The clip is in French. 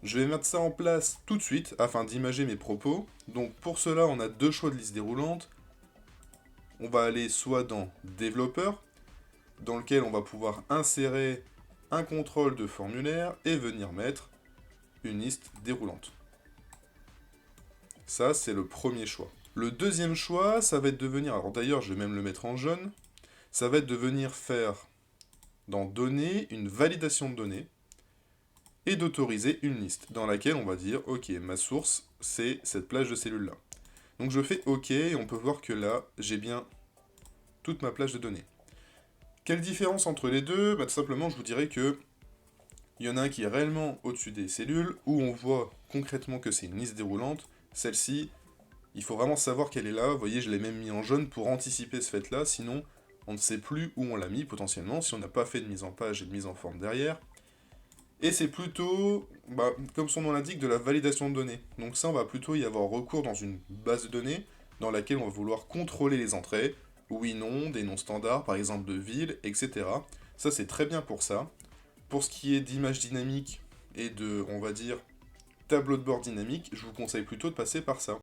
Je vais mettre ça en place tout de suite afin d'imager mes propos. Donc pour cela, on a deux choix de liste déroulante. On va aller soit dans développeur, dans lequel on va pouvoir insérer un contrôle de formulaire et venir mettre une liste déroulante. Ça, c'est le premier choix. Le deuxième choix, ça va être de venir, alors d'ailleurs, je vais même le mettre en jaune, ça va être de venir faire dans données une validation de données et d'autoriser une liste dans laquelle on va dire, ok, ma source, c'est cette plage de cellules-là. Donc je fais OK, et on peut voir que là, j'ai bien toute ma plage de données. Quelle différence entre les deux? Tout simplement, je vous dirais que il y en a un qui est réellement au-dessus des cellules, où on voit concrètement que c'est une liste déroulante. Celle-ci, il faut vraiment savoir qu'elle est là. Vous voyez, je l'ai même mis en jaune pour anticiper ce fait-là, sinon on ne sait plus où on l'a mis potentiellement, si on n'a pas fait de mise en page et de mise en forme derrière. Et c'est plutôt, comme son nom l'indique, de la validation de données. Donc ça, on va plutôt y avoir recours dans une base de données dans laquelle on va vouloir contrôler les entrées, oui, non, des noms standards, par exemple de ville, etc. Ça, c'est très bien pour ça. Pour ce qui est d'image dynamique et de, on va dire, tableau de bord dynamique, je vous conseille plutôt de passer par ça.